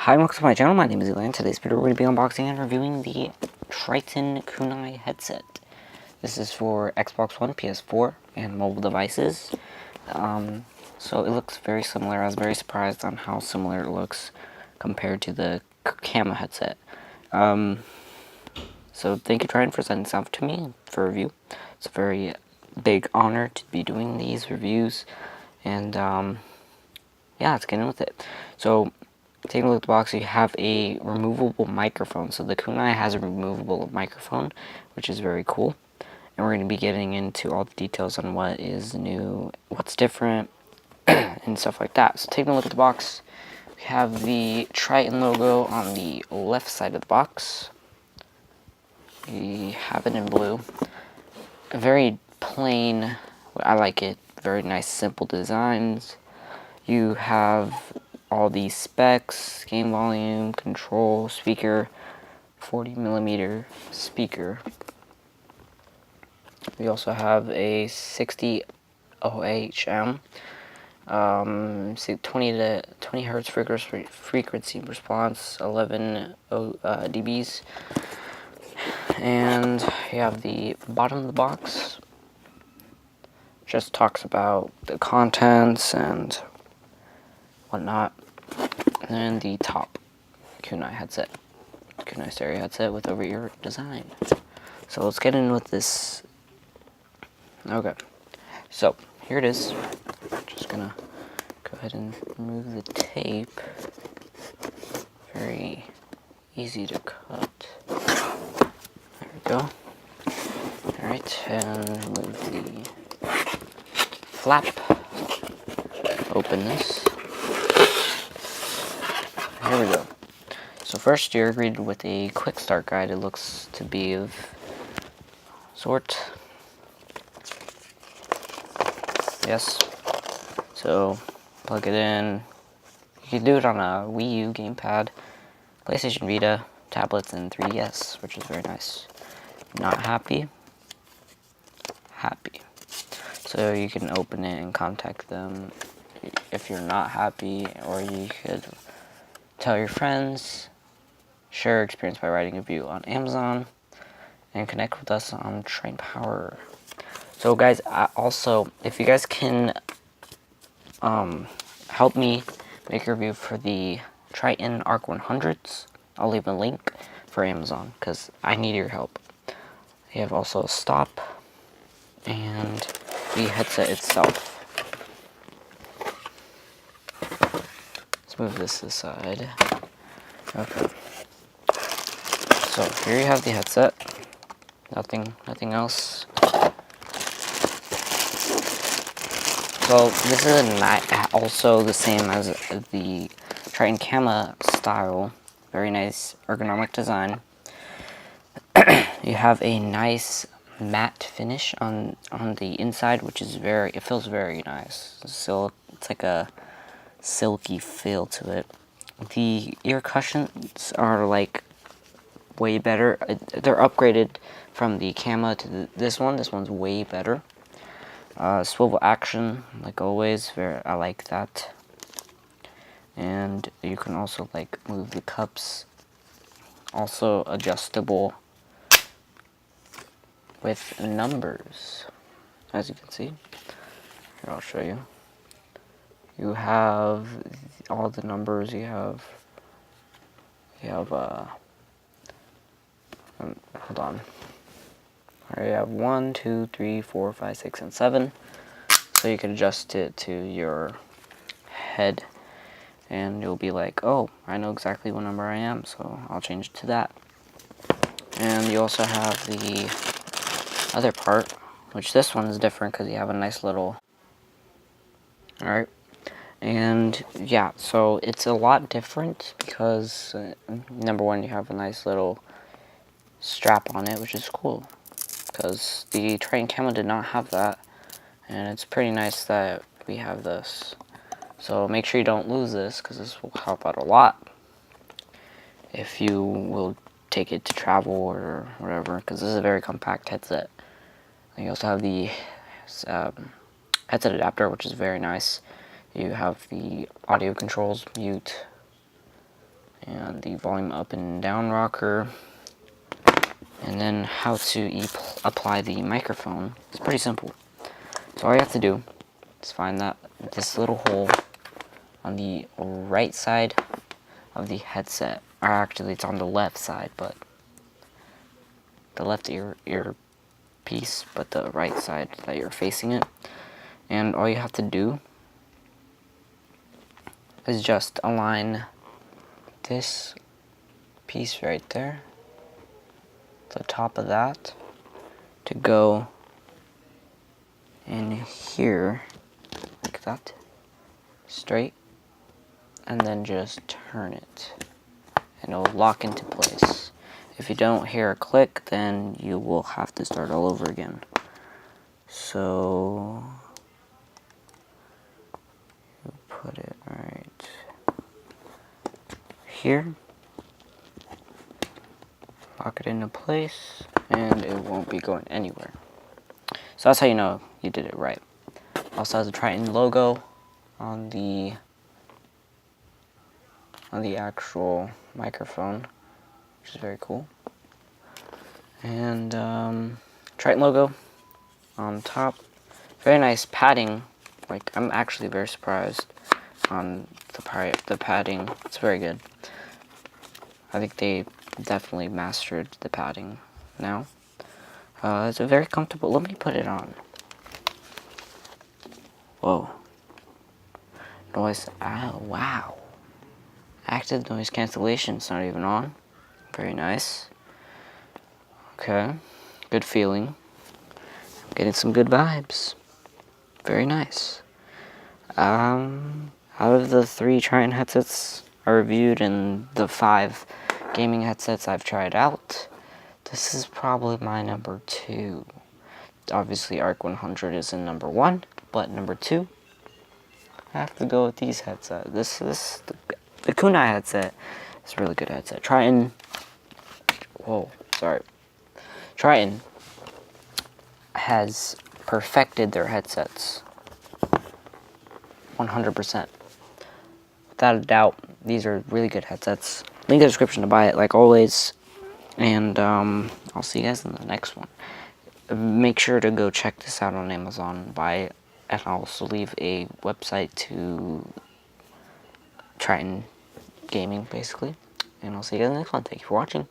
Hi, welcome to my channel. My name is Eli. In today's video, we're going to be unboxing and reviewing the Tritton Kunai Headset. This is for Xbox One, PS4, and mobile devices. So it looks very similar. I was very surprised on how similar it looks compared to the Camo headset. So thank you, Tritton, for sending this out to me for review. It's a very big honor to be doing these reviews, and yeah, let's get in with it. So, taking a look at the box, you have a removable microphone. So the Kunai has a removable microphone, which is very cool. And we're going to be getting into all the details on what is new, what's different, and stuff like that. So taking a look at the box, we have the Tritton logo on the left side of the box. We have it in blue. A very plain, I like it, very nice simple designs. You have all these specs: game volume, control, speaker, 40mm speaker. We also have a 60 OHM, 20 hertz frequency response, 11 dBs. And you have the bottom of the box, just talks about the contents and whatnot. And then the top, Kunai headset, Kunai stereo headset with over-ear design. So let's get in with this. Okay, so here it is. Just gonna go ahead and remove the tape. Very easy to cut. There we go. Alright, and remove the flap. Open this. Here we go. So first, you're greeted with a quick start guide. It looks to be of sort. Yes. So plug it in. You can do it on a Wii U, GamePad, PlayStation Vita, tablets, and 3DS, which is very nice. Not happy? Happy. So you can open it and contact them if you're not happy, or you could tell your friends, share your experience by writing a review on Amazon, and connect with us on Train Power. So guys, also, if you guys can help me make a review for the Tritton Arc 100s, I'll leave a link for Amazon, because I need your help. You have also a stop, and the headset itself. Let's move this aside. Okay. So here you have the headset. Nothing else. So this is also the same as the Tritton Camo style. Very nice ergonomic design. You have a nice matte finish on the inside, which is it feels very nice. So it's like a silky feel to it. The ear cushions are like way better. They're upgraded from the Camo to this one. This one's way better. Swivel action, like always. I like that. And you can also like move the cups. Also adjustable with numbers, as you can see. Here, I'll show you. You have all the numbers. You have hold on. Alright, you have 1, 2, 3, 4, 5, 6, and 7. So you can adjust it to your head, and you'll be like, oh, I know exactly what number I am, so I'll change it to that. And you also have the other part, which this one is different because you have a nice little. Alright. And yeah, so it's a lot different because number one, you have a nice little strap on it, which is cool, because the Tritton Camo did not have that, and it's pretty nice that we have this. So make sure you don't lose this, because this will help out a lot if you will take it to travel or whatever, because this is a very compact headset. And you also have the headset adapter, which is very nice. You have the audio controls, mute, and the volume up and down rocker, and then how to apply the microphone. It's pretty simple. So all you have to do is find this little hole on the right side of the headset, or actually it's on the left side, but the left earpiece, but the right side that you're facing it. And all you have to do is just align this piece right there, the top of that, to go in here like that, straight, and then just turn it and it'll lock into place. If you don't hear a click, then you will have to start all over again. So you put it right here, lock it into place, and it won't be going anywhere. So that's how you know you did it right. Also has a Tritton logo on the actual microphone, which is very cool. And Tritton logo on top. Very nice padding. Like, I'm actually very surprised on the padding. It's very good. I think they definitely mastered the padding now. It's a very comfortable. Let me put it on. Whoa. Noise. Ah, wow. Active noise cancellation. It's not even on. Very nice. Okay. Good feeling. I'm getting some good vibes. Very nice. Out of the 3 Tritton headsets I reviewed and the 5 gaming headsets I've tried out, this is probably my number 2. Obviously, Arc 100 is in number 1, but number 2, I have to go with these headsets. The Kunai headset is a really good headset. Tritton has perfected their headsets 100%. Without a doubt, these are really good headsets. Link in the description to buy it, like always. And I'll see you guys in the next one. Make sure to go check this out on Amazon, buy it, and I'll also leave a website to Tritton Gaming, basically. And I'll see you guys in the next one. Thank you for watching.